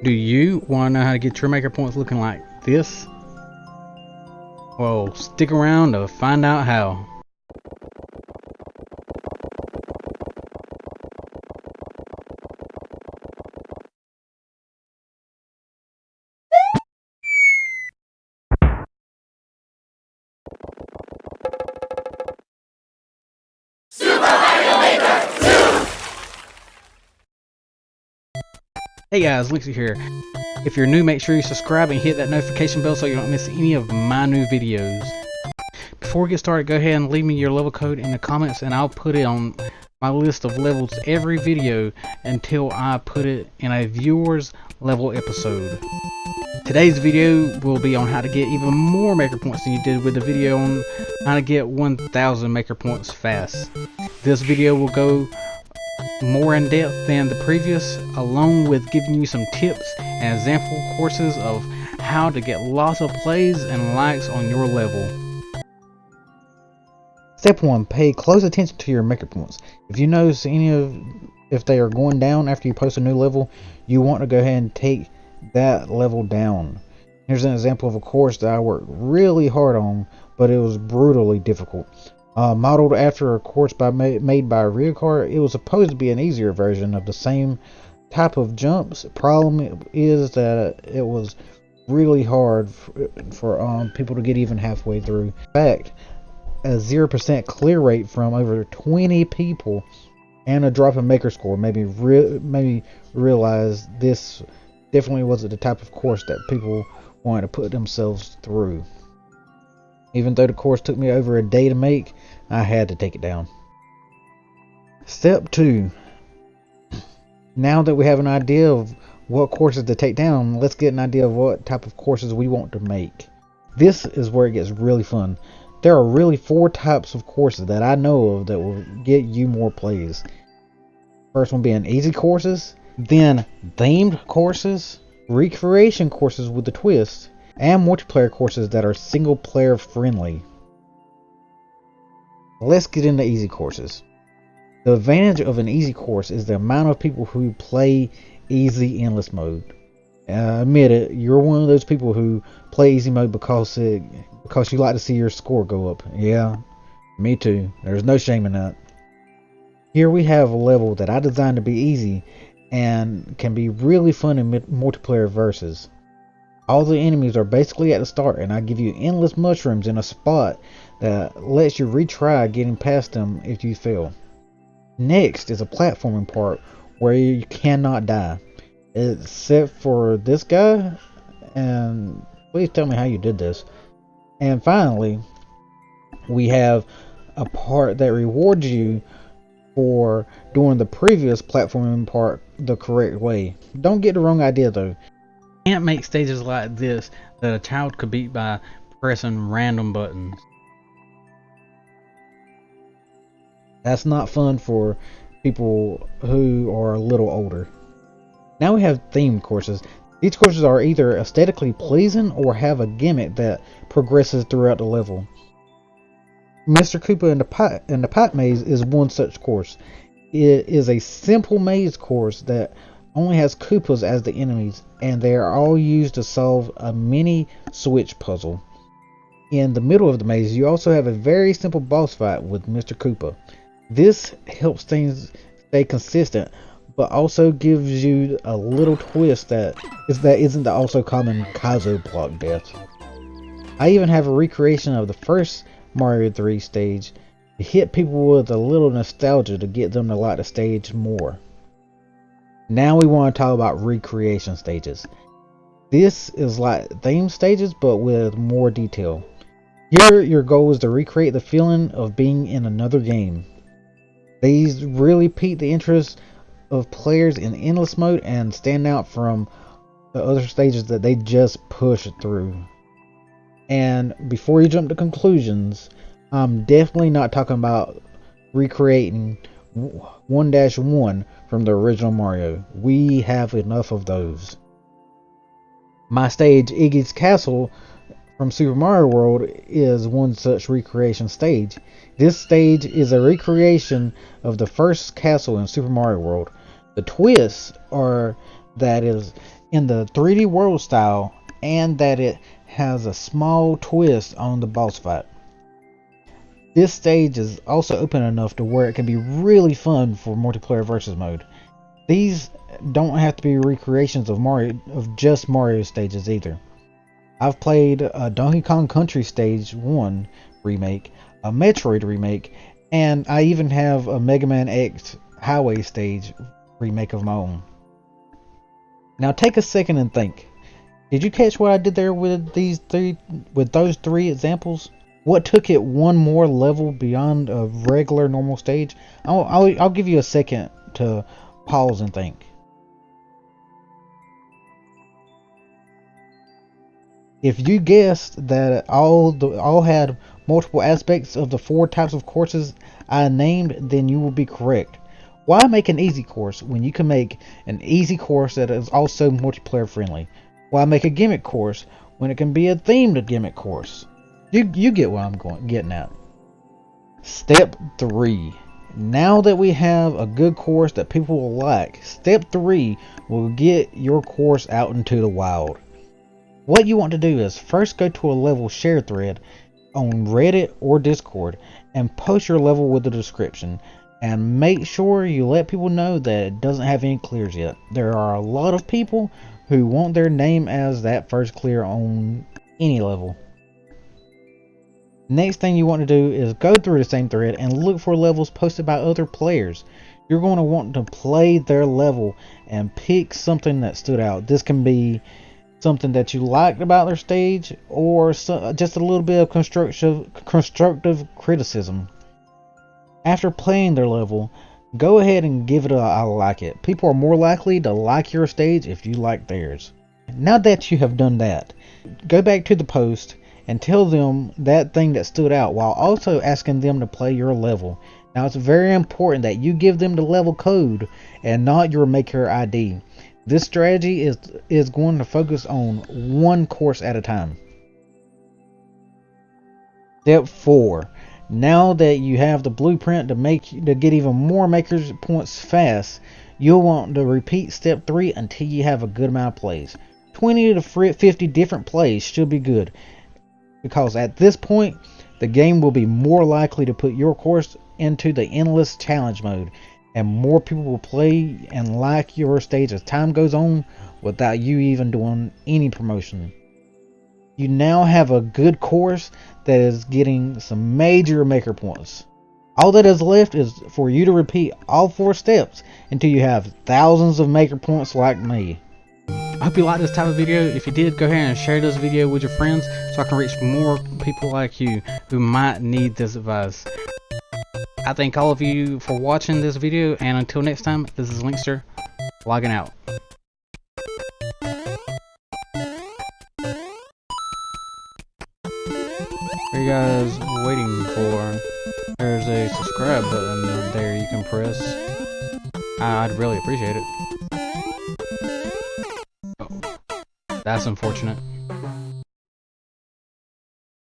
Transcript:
Do you want to know how to get your maker points looking like this? Well, stick around to find out how. Hey guys, Linksy here. If you're new, make sure you subscribe and hit that notification bell so you don't miss any of my new videos. Before we get started, go ahead and leave me your level code in the comments and I'll put it on my list of levels every video until I put it in a viewer's level episode. Today's video will be on how to get even more maker points than you did with the video on how to get 1000 maker points fast. This video will go more in depth than the previous, along with giving you some tips and example courses of how to get lots of plays and likes on your level. Step 1. Pay close attention to your maker points. If you notice if they are going down after you post a new level, you want to go ahead and take that level down. Here's an example of a course that I worked really hard on, but it was brutally difficult. Modeled after a course made by Ricard, it was supposed to be an easier version of the same type of jumps. Problem is that it was really hard for people to get even halfway through. In fact, a 0% clear rate from over 20 people and a drop in maker score made me realize this definitely wasn't the type of course that people wanted to put themselves through. Even though the course took me over a day to make, I had to take it down. Step 2. Now that we have an idea of what courses to take down, let's get an idea of what type of courses we want to make. This is where it gets really fun. There are really 4 types of courses that I know of that will get you more plays. First one being easy courses, then themed courses, recreation courses with a twist, and multiplayer courses that are single player friendly. Let's get into easy courses. The advantage of an easy course is the amount of people who play easy endless mode. Admit it, you're one of those people who play easy mode because you like to see your score go up. Yeah, me too. There's no shame in that. Here we have a level that I designed to be easy and can be really fun in multiplayer versus. All the enemies are basically at the start, and I give you endless mushrooms in a spot that lets you retry getting past them if you fail. Next is a platforming part where you cannot die, except for this guy, and please tell me how you did this. And finally, we have a part that rewards you for doing the previous platforming part the correct way. Don't get the wrong idea though. You can't make stages like this that a child could beat by pressing random buttons. That's not fun for people who are a little older. Now we have themed courses. These courses are either aesthetically pleasing or have a gimmick that progresses throughout the level. Mr. Koopa and the Pipe Maze is one such course. It is a simple maze course that only has Koopas as the enemies, and they are all used to solve a mini switch puzzle. In the middle of the maze, you also have a very simple boss fight with Mr. Koopa. This helps things stay consistent, but also gives you a little twist that isn't the also common Kaizo block death. I even have a recreation of the first Mario 3 stage to hit people with a little nostalgia to get them to like the stage more. Now we want to talk about recreation stages. This is like theme stages but with more detail. Here your goal is to recreate the feeling of being in another game. These really pique the interest of players in endless mode and stand out from the other stages that they just push through. And before you jump to conclusions, I'm definitely not talking about recreating 1-1 from the original Mario. We have enough of those. My stage, Iggy's Castle from Super Mario World, is one such recreation stage. This stage is a recreation of the first castle in Super Mario World. The twists are that is in the 3D world style, and that it has a small twist on the boss fight. This stage is also open enough to where it can be really fun for multiplayer versus mode. These don't have to be recreations of just Mario stages either. I've played a Donkey Kong Country Stage 1 remake, a Metroid remake, and I even have a Mega Man X Highway stage remake of my own. Now take a second and think. Did you catch what I did there with those three examples? What took it one more level beyond a regular normal stage? I'll give you a second to pause and think. If you guessed that all had multiple aspects of the 4 types of courses I named, then you will be correct. Why make an easy course when you can make an easy course that is also multiplayer friendly? Why make a gimmick course when it can be a themed gimmick course? You get what I'm getting at. Step 3. Now that we have a good course that people will like, step 3 will get your course out into the wild. What you want to do is first go to a level share thread on Reddit or Discord and post your level with the description, and make sure you let people know that it doesn't have any clears yet. There are a lot of people who want their name as that first clear on any level. Next thing you want to do is go through the same thread and look for levels posted by other players. You're going to want to play their level and pick something that stood out. This can be something that you liked about their stage, or just a little bit of constructive criticism. After playing their level, go ahead and give it a I like it. People are more likely to like your stage if you like theirs. Now that you have done that, go back to the post and tell them that thing that stood out, while also asking them to play your level. Now it's very important that you give them the level code and not your maker ID. This strategy is going to focus on one course at a time. Step 4. Now that you have the blueprint to get even more makers points fast, you'll want to repeat step 3 until you have a good amount of plays. 20 to 50 different plays should be good, because at this point the game will be more likely to put your course into the endless challenge mode, and more people will play and like your stage as time goes on without you even doing any promotion. You now have a good course that is getting some major maker points. All that is left is for you to repeat all 4 steps until you have thousands of maker points like me. I hope you liked this type of video. If you did, go ahead and share this video with your friends so I can reach more people like you who might need this advice. I thank all of you for watching this video, and until next time, this is Linkster, logging out. What are you guys waiting for? There's a subscribe button there you can press. I'd really appreciate it. Oh, that's unfortunate.